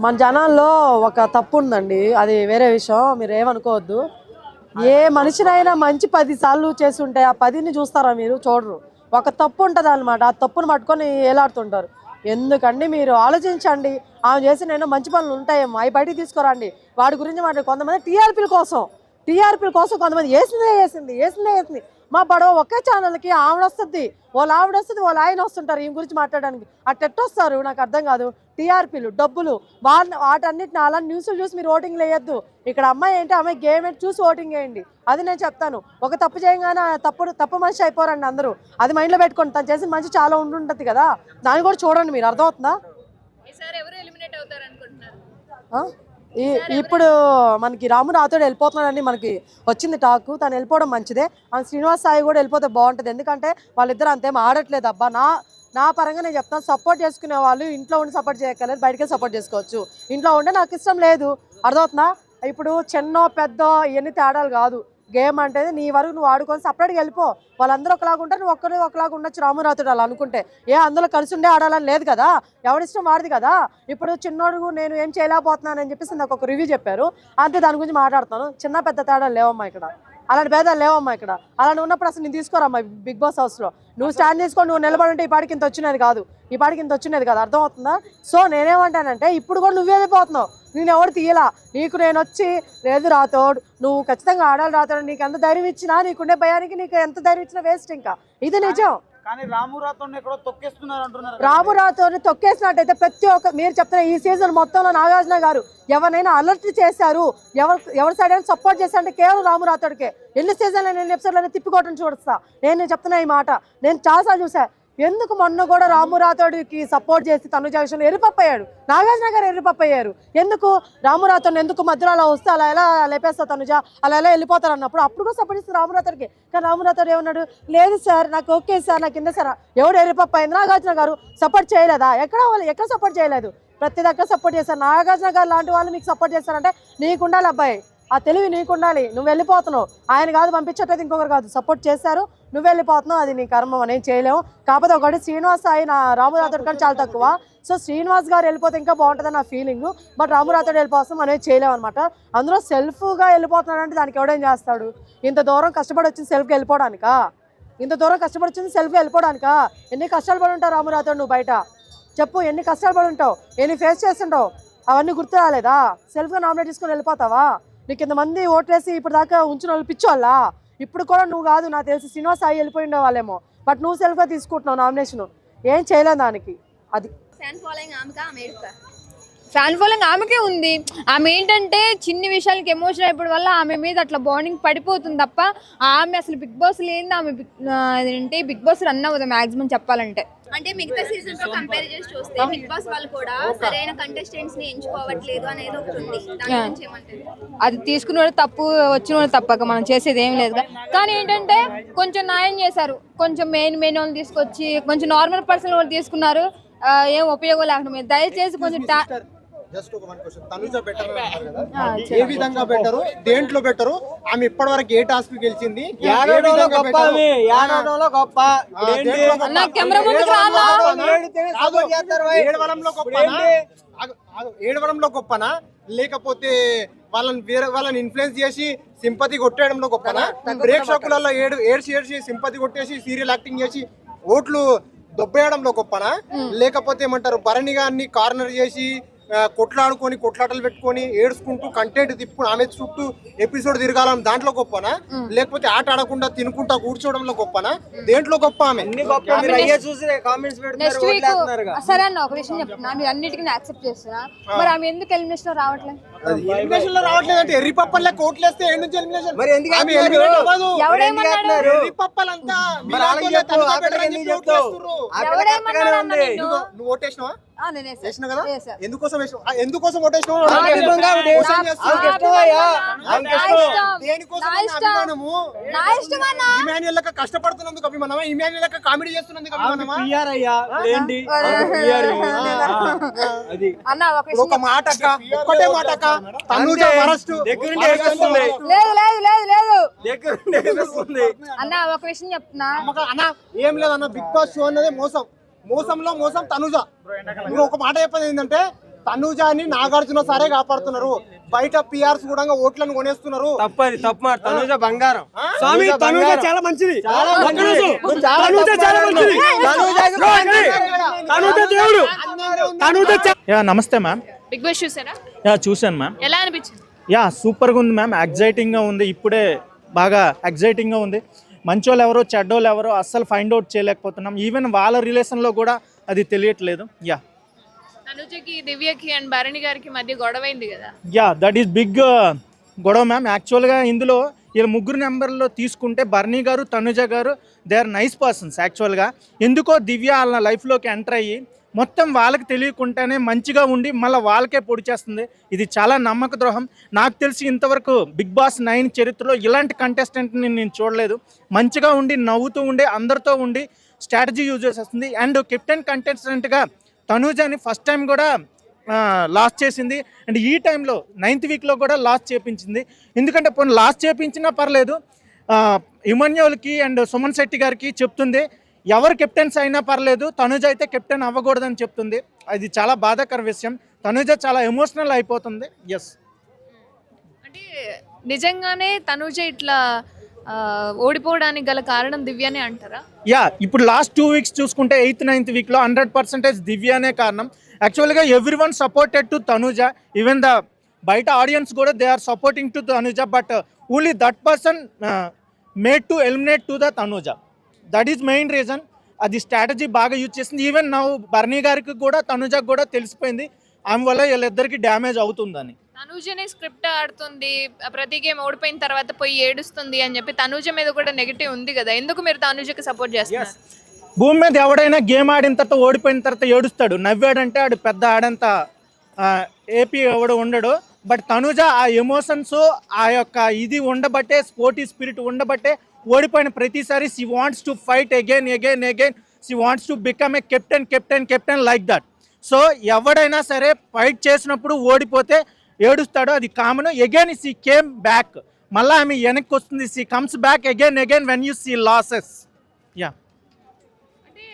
మన జనాల్లో ఒక తప్పు ఉందండి, అది వేరే విషయం, మీరు ఏమనుకోవద్దు. ఏ మనిషినైనా మంచి 10 సార్లు చేసి ఉంటే ఆ 10ని చూస్తారా మీరు? చూడరు. ఒక తప్పు ఉంటుంది అనమాట, ఆ తప్పును పట్టుకొని ఏలాడుతుంటారు. ఎందుకండి మీరు ఆలోచించండి. ఆమె చేసి నేను మంచి పనులు ఉంటాయేమో అవి బయటికి తీసుకురండి. వాడి గురించి మాట కొంతమంది టీఆర్పీల కోసం కొంతమంది వేసింది. మా పడవ ఒకే ఛానల్కి ఆవిడ వస్తుంది, వాళ్ళ ఆయన వస్తుంటారు ఈమె గురించి మాట్లాడడానికి. అట్టెట్టొస్తారు నాకు అర్థం కాదు. టీఆర్పీలు, డబ్బులు, వాటన్నిటిని అలా న్యూస్లు చూసి మీరు ఓటింగ్లు వేయద్దు. ఇక్కడ అమ్మాయి ఏంటి, అమ్మాయి గేమ్ ఏంటి చూసి ఓటింగ్ వేయండి. అది నేను చెప్తాను. ఒక తప్పు చేయగానే తప్పు మనిషి అయిపోరండి అందరూ. అది మైండ్లో పెట్టుకోండి. తను చేసిన మంచి చాలా ఉండుంటుంది కదా, దాన్ని కూడా చూడండి. మీరు అర్థమవుతుందా? ఇప్పుడు మనకి రాము రాథోడ్ వెళ్ళిపోతున్నాడని మనకి వచ్చింది టాక్. తను వెళ్ళిపోవడం మంచిదే. శ్రీనివాస్ సాయి కూడా వెళ్ళిపోతే బాగుంటుంది. ఎందుకంటే వాళ్ళిద్దరు అంతేం ఆడట్లేదు అబ్బా. నా పరంగా నేను చెప్తాను, సపోర్ట్ చేసుకునే వాళ్ళు ఇంట్లో ఉండి సపోర్ట్ చేయక్కర్లేదు, బయటకే సపోర్ట్ చేసుకోవచ్చు. ఇంట్లో ఉంటే నాకు ఇష్టం లేదు. అర్థమవుతుందా? ఇప్పుడు చిన్నో పెద్ద ఇవన్నీ తేడాలు కాదు. గేమ్ అంటే నీ వరకు నువ్వు ఆడుకొని సపరేట్గా వెళ్ళిపో. వాళ్ళందరూ ఒకలాగా ఉంటారు, నువ్వు ఒక్కరు ఒకలాగా ఉండొచ్చు. రాము రాథోడ్ అలా అనుకుంటే అందులో కలిసి ఉండే ఆడాలని లేదు కదా, ఎవరిష్టం వాడిది కదా. ఇప్పుడు చిన్నోడు నేను ఏం చేయలేకపోతున్నాను అని చెప్పేసి నాకు ఒక రివ్యూ చెప్పారు, అంతే. దాని గురించి మాట్లాడుతాను. చిన్న పెద్ద తేడాలు లేవమ్మా ఇక్కడ, అలాంటి భేదాలు లేవమ్మా ఇక్కడ. అలాంటి ఉన్నప్పుడు అసలు నేను తీసుకోరమ్మా బిగ్ బాస్ హౌస్లో. నువ్వు స్టాండ్ తీసుకొని నువ్వు నిలబడి ఈ పాటికి ఇంత వచ్చినది కాదు. అర్థమవుతుందా? సో నేనేమంటానంటే ఇప్పుడు కూడా నువ్వే వెళ్ళిపోతున్నావు. నేను ఎవరు తీయలా. నీకు నేను వచ్చి లేదు రాథోడ్ నువ్వు ఖచ్చితంగా ఆడాలి రాథోడ్, నీకు ఎంత ధైర్యం ఇచ్చినా, నీకుండే భయానికి నీకు ఎంత ధైర్యం ఇచ్చినా వేస్ట్. ఇంకా ఇది నిజం. రాము రాథోడ్ని తొక్కేసినట్టయితే ప్రతి ఒక్క మీరు చెప్తున్న ఈ సీజన్ మొత్తంలో నాగార్జున గారు ఎవరైనా అలర్ట్ చేశారు, ఎవరి సైడ్ అయినా సపోర్ట్ చేశారంటే కేవలం రాము రాథోడ్కే. ఎన్ని సీజన్లు ఎన్ని ఎపిసోడ్లు తిప్పికోవటం చూడొస్తా. నేను చెప్తున్నా ఈ మాట, నేను చాలాసార్లు చూసా. ఎందుకు మొన్న కూడా రాము రాథోడ్కి సపోర్ట్ చేసి తనుజ విషయంలో ఎరిపప్పయ్యాడు, నాగార్జున గారు ఎరిపప్పయ్యారు. ఎందుకు రాము రాథోడ్ ఎందుకు మధ్యలో అలా వస్తే అలా ఎలా లేపేస్తా తనుజ, అలా ఎలా వెళ్ళిపోతారు అన్నప్పుడు అప్పుడు కూడా సపోర్ట్ చేస్తారు రాము రాథోడ్కి. కానీ రాము రాథోడ్ ఏమన్నాడు, లేదు సార్ నాకు ఓకే సార్ నాకు కింద సార్. ఎవడు ఎరిపప్ప అయింది? నాగార్జున గారు సపోర్ట్ చేయలేదా? ఎక్కడ సపోర్ట్ చేయలేదు, ప్రతి దగ్గర సపోర్ట్ చేశారు. నాగార్జున గారు లాంటి వాళ్ళు మీకు సపోర్ట్ చేస్తారంటే నీకుండాలి అబ్బాయి, ఆ తెలివి నీకుండాలి. నువ్వు వెళ్ళిపోతున్నావు, ఆయన కాదు పంపించట్లేదు, ఇంకొకరు కాదు, సపోర్ట్ చేశారు, నువ్వు వెళ్ళిపోతున్నావు. అది నీ కర్మ, నేను చేయలేము. కాకపోతే ఒకటి శ్రీనివాస్ ఆయన రాము రాథోడ్ కానీ చాలా తక్కువ. సో శ్రీనివాస్ గారు వెళ్ళిపోతే ఇంకా బాగుంటుందని నా ఫీలింగ్. బట్ రాము రాథోడ్ వెళ్ళిపోతాం మనం చేయలేము అనమాట. అందులో సెల్ఫ్గా వెళ్ళిపోతున్నాడు అంటే దానికి ఎవడేం చేస్తాడు? ఇంత దూరం కష్టపడి వచ్చింది సెల్ఫ్గా వెళ్ళిపోవడానికా? ఎన్ని కష్టాలు పడి ఉంటావు రాము రాథోడ్ నువ్వు బయట? చెప్పు, ఎన్ని కష్టాలు పడి ఉంటావు, ఎన్ని ఫేస్ చేస్తుంటావు, అవన్నీ గుర్తు రాలేదా? సెల్ఫ్గా నామినేట్ చేసుకొని వెళ్ళిపోతావా? నీకు ఇంతమంది ఓట్లేసి ఇప్పుడు దాకా ఉంచిన వాళ్ళు పిచ్చోళ్ళ. ఇప్పుడు కూడా నువ్వు కాదు, నాకు తెలిసి శ్రీనివాస్ సాయి వెళ్ళిపోయి ఉండే వాళ్ళేమో. బట్ నువ్వు సెల్ఫ్గా తీసుకుంటున్నావు నామినేషన్, ఏం చేయలేదు దానికి. అది ఫ్యాన్ ఫాలోయింగ్ ఆమెకే ఉంది. ఆమె ఏంటంటే చిన్ని విషయాలకి ఎమోషన్ అయిపోవడం వల్ల ఆమె మీద అట్లా బాండింగ్ పడిపోతుంది తప్ప ఆమె అసలు బిగ్ బాస్ లేని ఆమె ఏంటి బిగ్ బాస్ రన్ అవ్వదు మ్యాక్సిమం చెప్పాలంటే. అంటే మిగతా సీజన్ తో కంపేర్ చేసి చూస్తే బిగ్ బాస్ వాళ్ళు కూడా సరైన కంటెస్టెంట్స్ ని ఎంచుకోవట్లేదు అనేది ఒకటి ఉంది. దాని గురించి ఏమంటారు? అది తీసుకునేవాడు తప్పు, వచ్చినవాడు తప్పక మనం చేసేది ఏం లేదు. కానీ ఏంటంటే కొంచెం న్యాయం చేశారు, కొంచెం మెయిన్ వాళ్ళు తీసుకొచ్చి కొంచెం నార్మల్ పర్సన్ వాళ్ళు తీసుకున్నారు. ఏం ఉపయోగం లేకుండా దయచేసి కొంచెం జస్ట్ ఒక క్వశ్చన్, తనుజ బెటర్ అన్నారు కదా, ఏ విధంగా బెటరు, దేంట్లో బెటరు, ఆమె ఇప్పటి వరకు ఏ టాస్క్ గెలిచింది, ఏడవడంలో గొప్పనా లేకపోతే వాళ్ళని ఇన్ఫ్లుయెన్స్ చేసి సింపతి కొట్టేయడంలో గొప్పనా? ప్రేక్షకులలో ఏడ్చి సింపతి కొట్టేసి సీరియల్ యాక్టింగ్ చేసి ఓట్లు దొబ్బేయడంలో గొప్పనా? లేకపోతే ఏమంటారు భరణి గారిని కార్నర్ చేసి కొట్లాటలు పెట్టుకొని ఏడ్చుకుంటూ కంటెంట్ తిప్పుకుని ఆమె చుట్టూ ఎపిసోడ్ తిరగాలని దాంట్లో గొప్పనా? లేకపోతే ఆట ఆడకుండా తినుకుంటా కూర్చోవడంలో గొప్పనా? దేంట్లో గొప్ప ఆమె? సరే అన్న, ఒక విషయం చెప్తున్నా, మీరు అన్నిటికీ యాక్సెప్ట్ చేస్తున్నా, మరి ఆమె ఎందుకు ఎలిమినేషన్ రావట్లేదు? ఎలిమినేషన్ లో రావట్లేదు అంటే ఎర్రి పప్పలే కోట్లేస్తే ఏం నుంచి ఎలిమినేషన్? ఎర్రిపప్పలంతా నువ్వు ఓటేసినావా? ఎందుకోసం ఓటేసినావు? ఇమాన్యుయల్ లెక్క కష్టపడుతున్నందుకు అభిమానమా? ఇమాన్యుయల్ లెక్క కామెడీ చేస్తున్నందుకు అభిమానమా? ఒక మాట ఒక్కటే మాట తనుజ వరస్ట్ అన్న, ఒక విషయం చెప్తున్నా అన్న, ఏం లేదన్న, బిగ్ బాస్ షో అన్నదే మోసంలో మోసం తనుజ. నువ్వు ఒక మాట చెప్పేది ఏంటంటే తనుజాని నాగార్జున సారే కాపాడుతున్నారు. బయట పిఆర్స్ కూడా ఓట్లను కొనేస్తున్నారు. తప్పది తప్పు మాట. తనుజ బంగారం స్వామి, తనుజ చాలా మంచిది. యా నమస్తే మ్యామ్. బిగ్ బాస్ చూసారా? యా చూశాను మ్యామ్. ఎలా అనిపించింది? యా సూపర్గా ఉంది మ్యామ్. ఎగ్జైటింగ్గా ఉంది. ఇప్పుడే బాగా ఎగ్జైటింగ్గా ఉంది. మంచోళ్ళు ఎవరో చెడ్డోళ్ళు ఎవరో అస్సలు ఫైండ్ అవుట్ చేయలేకపోతున్నాం. ఈవెన్ వాళ్ళ రిలేషన్లో కూడా అది తెలియట్లేదు. యా తనుజకి, దివ్యకి అండ్ భరణి గారికి మధ్య గొడవైంది కదా. యా దట్ ఈస్ బిగ్ గొడవ మ్యామ్. యాక్చువల్గా ఇందులో వీళ్ళ ముగ్గురు నెంబర్లో తీసుకుంటే భరణి గారు, తనుజ గారు దే ఆర్ నైస్ పర్సన్స్. యాక్చువల్గా ఎందుకో దివ్య వాళ్ళ లైఫ్లోకి ఎంటర్ అయ్యి మొత్తం వాళ్ళకి తెలియకుండానే మంచిగా ఉండి మళ్ళీ వాళ్ళకే పొడి చేస్తుంది. ఇది చాలా నమ్మక ద్రోహం. నాకు తెలిసి ఇంతవరకు బిగ్ బాస్ 9 చరిత్రలో ఇలాంటి కంటెస్టెంట్ని నేను చూడలేదు. మంచిగా ఉండి నవ్వుతూ ఉండి అందరితో ఉండి స్ట్రాటజీ యూజ్ చేసేస్తుంది. అండ్ కెప్టెన్ కంటెస్టెంట్గా తనూజని ఫస్ట్ టైం కూడా లాస్ట్ చేసింది. అండ్ ఈ టైంలో 9th వీక్లో కూడా లాస్ట్ చేపించింది. ఎందుకంటే పోనీ లాస్ట్ చేపించినా పర్లేదు, ఇమాన్యుయల్కి అండ్ సుమన్ శెట్టి గారికి చెప్తుంది ఎవరు కెప్టెన్స్ అయినా పర్లేదు, తనుజ అయితే కెప్టెన్ అవ్వకూడదని చెప్తుంది. అది చాలా బాధాకర విషయం. తనుజ చాలా ఎమోషనల్ అయిపోతుంది. ఎస్, అంటే నిజంగానే తనుజ ఇట్లా ఓడిపోవడానికి గల కారణం దివ్యనే అంటారా? యా ఇప్పుడు లాస్ట్ 2 వీక్స్ చూసుకుంటే 8th, 9th వీక్లో 100% దివ్యనే కారణం. యాక్చువల్గా every one supported to Tanuja. Even the బయట ఆడియన్స్ కూడా they are supporting to Tanuja. But only that person made to eliminate to the Tanuja. That is main reason. అది స్ట్రాటజీ బాగా యూజ్ చేసింది. ఈవెన్ నా భరణి గారికి కూడా తనుజకు కూడా తెలిసిపోయింది ఆమె వల్ల వీళ్ళిద్దరికి డ్యామేజ్ అవుతుందని. తనుజనే స్క్రిప్ట్ ఆడుతుంది, ప్రతి గేమ్ ఓడిపోయిన తర్వాత పోయి ఏడుస్తుంది అని చెప్పి తనుజ మీద కూడా నెగిటివ్ ఉంది కదా. ఎందుకు మీరు తనుజకి సపోర్ట్ చేస్తారు? భూమి మీద ఎవడైనా గేమ్ ఆడిన తర్వాత ఓడిపోయిన తర్వాత ఏడుస్తాడు. నవ్వాడంటే ఆడు పెద్ద ఆడంత ఏపీ ఎవడు ఉండడు. బట్ తనుజ ఆ ఎమోషన్స్, ఆ యొక్క ఇది ఉండబట్టే, స్పోర్టీ స్పిరిట్ ఉండబట్టే ఓడిపోయిన ప్రతిసారి she wants to fight again again again. She wants to become a captain captain captain like that. So ఎవడైనా సరే ఫైట్ చేసినప్పుడు ఓడిపోతే ఏడుస్తాడు, అది common. Again she came back. మళ్ళీ ఆమె వెనక్కి వస్తుంది. She comes back again again when you see losses. Yeah అంటే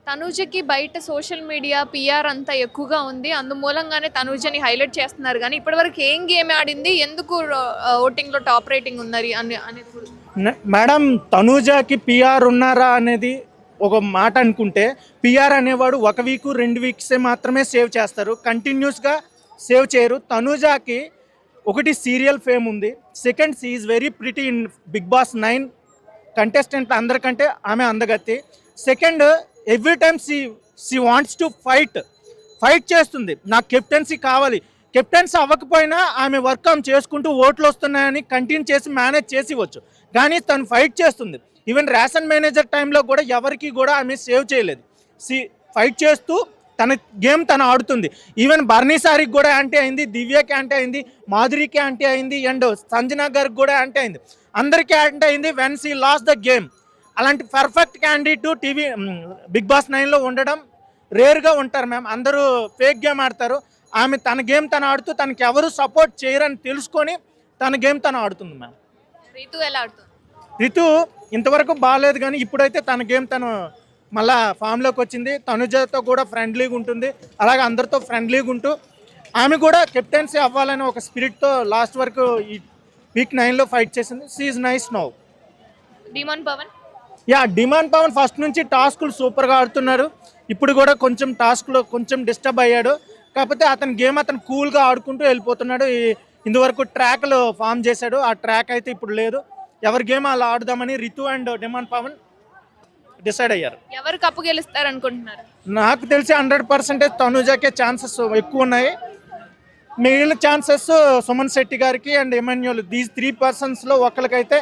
తనుజకి బయట సోషల్ మీడియా పిఆర్ అంతా ఎక్కువగా ఉంది, అందుమూలంగానే తనుజని హైలైట్ చేస్తున్నారు. కానీ ఇప్పటివరకు ఏం గేమ్ ఆడింది, ఎందుకు ఓటింగ్లో టాప్ రేటింగ్ ఉన్నది అనేది మేడం, తనూజకి పిఆర్ ఉన్నారా అనేది ఒక మాట అనుకుంటే, పిఆర్ అనేవాడు 1 వీక్ 2 వీక్సే మాత్రమే సేవ్ చేస్తారు, కంటిన్యూస్గా సేవ్ చేయరు. తనూజకి ఒకటి సీరియల్ ఫేమ్ ఉంది, second she is very pretty in Bigg Boss 9 contestant అందరికంటే ఆమె అందగత్తి. Second every time she wants to fight చేస్తుంది. నాకు కెప్టెన్సీ కావాలి. కెప్టెన్సీ అవ్వకపోయినా ఆమె వర్క్ ఆమె చేసుకుంటూ ఓట్లు వస్తున్నాయని కంటిన్యూ చేసి మేనేజ్ చేసి ఇవ్వచ్చు, కానీ తను ఫైట్ చేస్తుంది. ఈవెన్ రేషన్ మేనేజర్ టైంలో కూడా ఎవరికి కూడా ఆమె సేవ్ చేయలేదు. ఫైట్ చేస్తూ తన గేమ్ తను ఆడుతుంది. ఈవెన్ భరణి సారికి కూడా యాంటీ అయింది, దివ్యకి యాంటీ అయింది, మాధురికి యాంటీ అయింది, అండ్ సంజనా గారికి కూడా యాంటీ అయింది. అందరికీ యాంటీ అయింది when she loss the game. అలాంటి perfect candidate TV Bigg Boss 9లో ఉండడం రేర్గా ఉంటారు మ్యామ్. అందరూ ఫేక్ గేమ్ ఆడతారు. ఆమె తన గేమ్ తను ఆడుతూ తనకి ఎవరు సపోర్ట్ చేయరని తెలుసుకొని తన గేమ్ తను ఆడుతుంది మ్యామ్. రితు ఎలా ఆడుతుంది? రితు ఇంతవరకు బాగాలేదు, కానీ ఇప్పుడైతే తన గేమ్ తను మళ్ళా ఫామ్లోకి వచ్చింది. తనుజతో కూడా ఫ్రెండ్లీగా ఉంటుంది, అలాగే అందరితో ఫ్రెండ్లీగా ఉంటూ ఆమె కూడా కెప్టెన్సీ అవ్వాలని ఒక స్పిరిట్తో లాస్ట్ వరకు ఈ వీక్ 9లో ఫైట్ చేసింది. She is nice now. Demon Pavan? Yeah, demon Pavan first నుంచి టాస్కులు సూపర్గా ఆడుతున్నారు. ఇప్పుడు కూడా కొంచెం టాస్క్లో కొంచెం డిస్టర్బ్ అయ్యాడు, కాకపోతే అతని గేమ్ అతను కూల్గా ఆడుకుంటూ వెళ్ళిపోతున్నాడు. ఇంతవరకు ట్రాక్లు ఫామ్ చేశాడు, ఆ ట్రాక్ అయితే ఇప్పుడు లేదు. ఎవరి గేమ్ అలా ఆడుదామని Ritu and demon Pavan decide అయ్యారు. ఎవరు కప్పు గెలుస్తారు అనుకుంటున్నారు? నాకు తెలిసి 100% తనుజాకే ఛాన్సెస్ ఎక్కువ ఉన్నాయి. మిగిలిన ఛాన్సెస్ సుమన్ శెట్టి గారికి అండ్ ఇమాన్యుయల్, దీస్ 3 పర్సన్స్లో ఒకరికైతే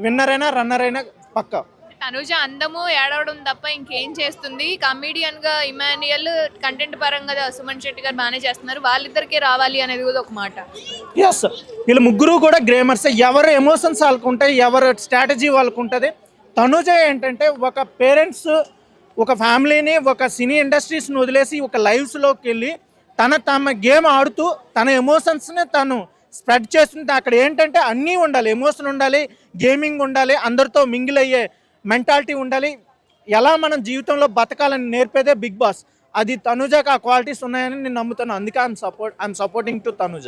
విన్నర్ అయినా రన్నర్ అయినా పక్కా. తనుజ అందము ఏడవడం తప్ప ఇంకేం చేస్తుంది? కమీడియన్ గా ఇమాన్యుయల్, కంటెంట్ పరంగా సుమన్ శెట్టి గారు బాగానే చేస్తున్నారు. వాళ్ళిద్దరికీ రావాలి అనేది కూడా ఒక మాట. ఎస్, వీళ్ళు ముగ్గురు కూడా గ్రేమర్స్. ఎవరు ఎమోషన్స్ వాళ్ళకు ఉంటాయి, ఎవరు స్ట్రాటజీ వాళ్ళకు ఉంటుంది. తనుజ ఏంటంటే ఒక పేరెంట్స్, ఒక ఫ్యామిలీని, ఒక సినీ ఇండస్ట్రీస్ని వదిలేసి ఒక లైవ్స్లోకి వెళ్ళి తమ గేమ్ ఆడుతూ తన ఎమోషన్స్ని తను స్ప్రెడ్ చేస్తుంది. అక్కడ ఏంటంటే అన్నీ ఉండాలి, ఎమోషన్ ఉండాలి, గేమింగ్ ఉండాలి, అందరితో మింగిల్ అయ్యే మెంటాలిటీ ఉండాలి. ఎలా మనం జీవితంలో బతకాలని నేర్పేదే బిగ్ బాస్. అది తనుజకి ఆ క్వాలిటీస్ ఉన్నాయని నేను నమ్ముతాను. అందుకే ఐఎమ్ సపోర్టింగ్ టు తనుజ.